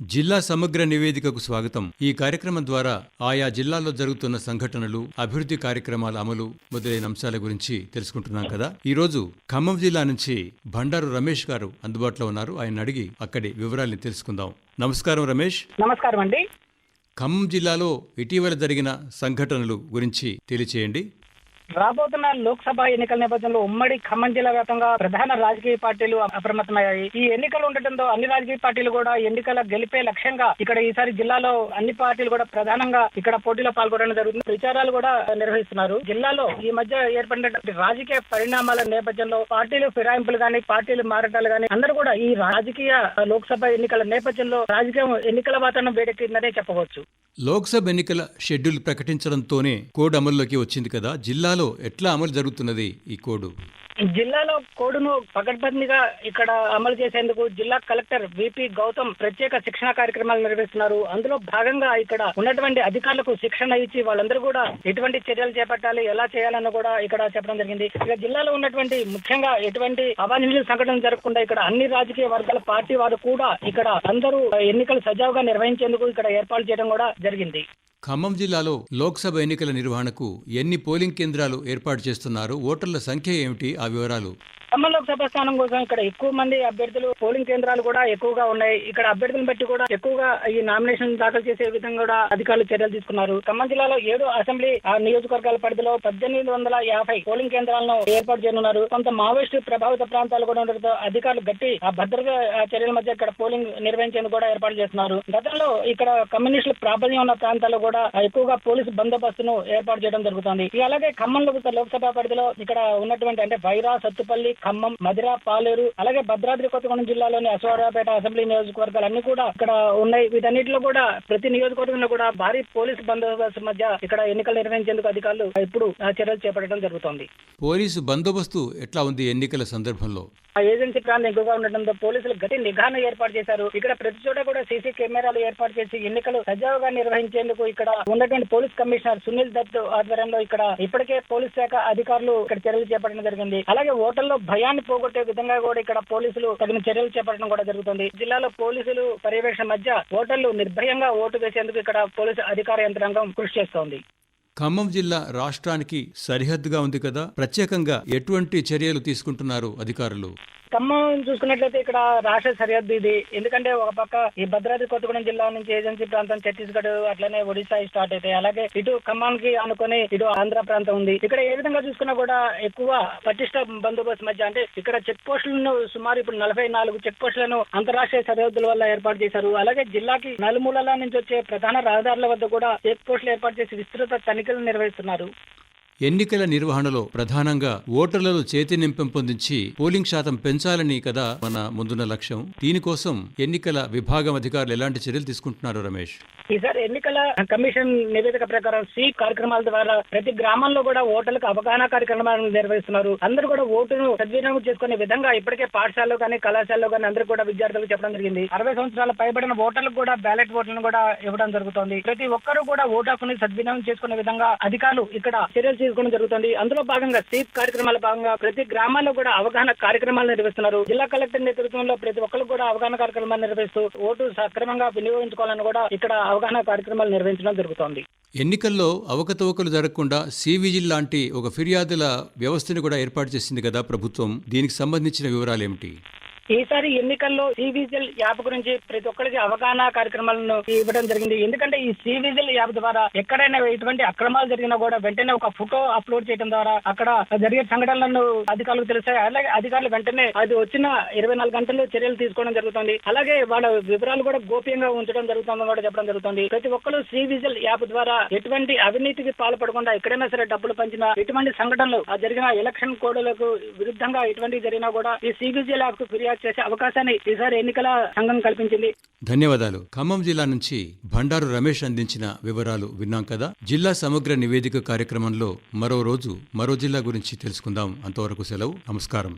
జిల్లా సమగ్ర నివేదికకు స్వాగతం. ఈ కార్యక్రమం ద్వారా ఆయా జిల్లాల్లో జరుగుతున్న సంఘటనలు, అభివృద్ధి కార్యక్రమాల అమలు మొదలైన అంశాల గురించి తెలుసుకుంటున్నాం కదా. ఈ రోజు ఖమ్మం జిల్లా నుంచి బండారు రమేష్ గారు అందుబాటులో ఉన్నారు. ఆయన అడిగి అక్కడి వివరాల్ని తెలుసుకుందాం. నమస్కారం రమేష్. నమస్కారం అండి. ఖమ్మం జిల్లాలో ఇటీవల జరిగిన సంఘటనలు గురించి తెలియచేయండి. రాబోతున్న లోక్సభ ఎన్నికల నేపథ్యంలో ఉమ్మడి ఖమ్మం జిల్లా వ్యాప్తంగా ప్రధాన రాజకీయ పార్టీలు అప్రమత్తమయ్యాయి. ఈ ఎన్నికలు ఉండటంతో అన్ని రాజకీయ పార్టీలు కూడా ఎన్నికల గెలిపే లక్ష్యంగా ఇక్కడ ఈసారి జిల్లాలో అన్ని పార్టీలు కూడా ప్రధానంగా ఇక్కడ పోటీలో పాల్గొనడం జరుగుతుంది. ప్రచారాలు కూడా నిర్వహిస్తున్నారు. జిల్లాలో ఈ మధ్య ఏర్పడినటువంటి రాజకీయ పరిణామాల నేపథ్యంలో పార్టీలు ఫిరాయింపులు గానీ, పార్టీలు మారటాలు గానీ అందరూ కూడా ఈ రాజకీయ లోక్సభ ఎన్నికల నేపథ్యంలో రాజకీయం ఎన్నికల వాతావరణం వేడెక్కిందనే చెప్పవచ్చు. లోక్సభ ఎన్నికల షెడ్యూల్ ప్రకటించడంతోనే కోడ్ అమల్లోకి వచ్చింది కదా. జిల్లాలో ఎట్లా అమలు జరుగుతున్నది ఈ కోడ్? జిల్లాలో కోడ్ను పకడ్బందీగా ఇక్కడ అమలు చేసేందుకు జిల్లా కలెక్టర్ విపి గౌతమ్ ప్రత్యేక శిక్షణ కార్యక్రమాలు నిర్వహిస్తున్నారు. అందులో భాగంగా ఇక్కడ ఉన్నటువంటి అధికారులకు శిక్షణ ఇచ్చి వాళ్ళందరూ కూడా ఎటువంటి చర్యలు చేపట్టాలి, ఎలా చేయాలని కూడా ఇక్కడ చెప్పడం జరిగింది. ఇక జిల్లాలో ఉన్నటువంటి ముఖ్యంగా ఎటువంటి అవాంఛనీయ సంఘటనలు జరగకుండా ఇక్కడ అన్ని రాజకీయ వర్గాల పార్టీ వారు కూడా ఇక్కడ అందరూ ఎన్నికలు సజావుగా నిర్వహించేందుకు ఇక్కడ ఏర్పాటు చేయడం కూడా జరిగింది. ఖమ్మం జిల్లాలో లోక్సభ ఎన్నికల నిర్వహణకు ఎన్ని పోలింగ్ కేంద్రాలు ఏర్పాటు చేస్తున్నారు? ఓటర్ల సంఖ్య ఏమిటి? ఆ వివరాలు. ఖమ్మం లోక్సభ స్థానం కోసం ఇక్కడ ఎక్కువ మంది అభ్యర్థులు, పోలింగ్ కేంద్రాలు కూడా ఎక్కువగా ఉన్నాయి. ఇక్కడ అభ్యర్థులను బట్టి కూడా ఎక్కువగా ఈ నామినేషన్ దాఖలు చేసే విధంగా కూడా అధికారులు చర్యలు తీసుకున్నారు. ఖమ్మం జిల్లాలో 7 అసెంబ్లీ నియోజకవర్గాల పరిధిలో 1850 పోలింగ్ కేంద్రాలను ఏర్పాటు చేయనున్నారు. కొంత మావోయిస్టు ప్రభావిత ప్రాంతాలు కూడా ఉండడంతో అధికారులు గట్టి భద్రతా చర్యల మధ్య ఇక్కడ పోలింగ్ నిర్వహించేందుకు కూడా ఏర్పాటు చేస్తున్నారు. గతంలో ఇక్కడ కమ్యూనిస్టుల ప్రాబల్యం ఉన్న ప్రాంతాల్లో కూడా ఎక్కువగా పోలీసు బందోబస్తును ఏర్పాటు చేయడం జరుగుతుంది. అలాగే ఖమ్మం లోక్సభ పరిధిలో ఇక్కడ ఉన్నటువంటి అంటే వైరా, సత్తుపల్లి, ఖమ్మం, మధిర, పాలేరు, అలాగే భద్రాద్రి కొత్తగూడెం జిల్లాలోని అశ్వారావుపేట అసెంబ్లీ నియోజకవర్గాలు అన్ని కూడా ఇక్కడ ఉన్నాయి. వీటన్నిటిలో కూడా ప్రతి నియోజకవర్గంలో కూడా భారీ పోలీసు బందోబస్తు మధ్య ఇక్కడ ఎన్నికలు నిర్వహించేందుకు అధికారులు ఇప్పుడు చర్యలు చేపట్టడం జరుగుతోంది. పోలీసు బందోబస్తు ఎట్లా ఉంది ఎన్నికల సందర్భంలో? ఏజెన్సీ ప్రాంతం ఎక్కువగా ఉండడంతో పోలీసులు గట్టి నిఘాను ఏర్పాటు చేశారు. ఇక్కడ ప్రతి చోట కూడా సీసీ కెమెరాలు ఏర్పాటు చేసి ఎన్నికలు సజావుగా నిర్వహించేందుకు ఇక్కడ ఉన్నటువంటి పోలీస్ కమిషనర్ సునీల్ దత్ ఆధ్వర్యంలో ఇక్కడ ఇప్పటికే పోలీస్ శాఖ అధికారులు ఇక్కడ చర్యలు చేపట్టడం జరిగింది. అలాగే ఓటర్లో భయాన్ని పోగొట్టే విధంగా కూడా ఇక్కడ పోలీసులు తగిన చర్యలు చేపట్టడం కూడా జరుగుతుంది. జిల్లాలో పోలీసులు పర్యవేక్షణ మధ్య ఓటర్లు నిర్భయంగా ఓటు వేసేందుకు ఇక్కడ పోలీసు అధికార యంత్రాంగం కృషి చేస్తోంది. ఖమ్మం జిల్లా రాష్ట్రానికి సరిహద్దుగా ఉంది కదా. ప్రత్యేకంగా ఎటువంటి చర్యలు తీసుకుంటున్నారు అధికారులు? ఖమ్మం చూసుకున్నట్లయితే ఇక్కడ రాష్ట్ర సరిహద్దు ఇది. ఎందుకంటే ఒక పక్క ఈ భద్రాద్రి కొత్తగూడెం జిల్లా నుంచి ఏజెన్సీ ప్రాంతం ఛత్తీస్గఢ్ అట్లనే ఒడిశా స్టార్ట్ అయితే, అలాగే ఇటు ఖమ్మానికి ఆనుకొని ఇటు ఆంధ్ర ప్రాంతం ఉంది. ఇక్కడ ఏ విధంగా చూసుకున్నా కూడా ఎక్కువ పటిష్ట బందోబస్తు మధ్య అంటే ఇక్కడ చెక్ పోస్టులను సుమారు ఇప్పుడు 44 చెక్ పోస్టులను అంతరాష్ట్రీయ సరిహద్దుల వల్ల ఏర్పాటు చేశారు. అలాగే జిల్లాకి నలుమూలల నుంచి వచ్చే ప్రధాన రహదారుల వద్ద కూడా చెక్ పోస్టులు ఏర్పాటు చేసి విస్తృత తనిఖీలు నిర్వహిస్తున్నారు. ఎన్నికల నిర్వహణలో ప్రధానంగా ఓటర్లలో చైతన్యం పెంపొందించి పోలింగ్ శాతం పెంచాలని కదా మన ముందున్న లక్ష్యం. దీనికోసం ఎన్నికల విభాగం అధికారులు ఎలాంటి చర్యలు తీసుకుంటున్నారు రమేష్? ఈసారి ఎన్నికల కమిషన్ నివేదిక ప్రకారం స్వీప్ కార్యక్రమాల ద్వారా ప్రతి గ్రామంలో కూడా ఓటర్లకు అవగాహన కార్యక్రమాలను నిర్వహిస్తున్నారు. అందరూ కూడా ఓటును సద్వినియోగం చేసుకునే విధంగా ఇప్పటికే పాఠశాలలో కానీ, కళాశాలలో కానీ అందరూ కూడా విద్యార్థులకు చెప్పడం జరిగింది. 60 సంవత్సరాల పైబడిన ఓటర్లకు కూడా బ్యాలెట్ ఓట్లను కూడా ఇవ్వడం జరుగుతుంది. ప్రతి ఒక్కరూ కూడా ఓటు హక్కుని సద్వినియోగం చేసుకునే విధంగా అధికారులు ఇక్కడ చర్యలు తీసుకోవడం జరుగుతుంది. అందులో భాగంగా స్వీప్ కార్యక్రమాల భాగంగా ప్రతి గ్రామాల్లో కూడా అవగాహన కార్యక్రమాలు నిర్వహిస్తున్నారు. జిల్లా కలెక్టర్ నేతృత్వంలో ప్రతి ఒక్కరు కూడా అవగాహన కార్యక్రమాలు నిర్వహిస్తూ ఓటు సక్రమంగా వినియోగించుకోవాలని కూడా ఇక్కడ అవగాహన కార్యక్రమాలు నిర్వహించడం జరుగుతోంది. ఎన్నికల్లో అవకతవకలు జరగకుండా సివిజిల్ లాంటి ఒక ఫిర్యాదుల వ్యవస్థను కూడా ఏర్పాటు చేసింది కదా ప్రభుత్వం. దీనికి సంబంధించిన వివరాలు ఏమిటి? ఈసారి ఎన్నికల్లో సివిజిల్ యాప్ గురించి ప్రతి ఒక్కరికి అవగాహన కార్యక్రమాలను ఇవ్వడం జరిగింది. ఎందుకంటే ఈ సివిజిల్ యాప్ ద్వారా ఎక్కడైనా ఎటువంటి అక్రమాలు జరిగినా కూడా వెంటనే ఒక ఫోటో అప్లోడ్ చేయడం ద్వారా అక్కడ జరిగే సంఘటనలను అధికారులకు తెలుస్తాయి. అలాగే అధికారులు వెంటనే అది వచ్చిన 24 గంటల్లో చర్యలు తీసుకోవడం జరుగుతుంది. అలాగే వాళ్ళ వివరాలు కూడా గోప్యంగా ఉంచడం జరుగుతుందని కూడా చెప్పడం జరుగుతుంది. ప్రతి ఒక్కరు సివిజిల్ యాప్ ద్వారా ఎటువంటి అవినీతికి పాల్పడకుండా ఎక్కడైనా సరే డబ్బులు పంచినా, ఎటువంటి సంఘటనలు జరిగిన ఎలక్షన్ కోడ్లకు విరుద్ధంగా ఎటువంటి జరిగినా కూడా ఈ సివిజిల్ యాప్ కు ఫిర్యాదు చేసే అవకాశాన్ని ఈసారి ఎన్నికల సంఘం కల్పించింది. ధన్యవాదాలు. ఖమ్మం జిల్లా నుంచి బండారు రమేష్ అందించిన వివరాలు విన్నాం కదా. జిల్లా సమగ్ర నివేదిక కార్యక్రమంలో మరో రోజు మరో జిల్లా గురించి తెలుసుకుందాం. అంతవరకు సెలవు. నమస్కారం.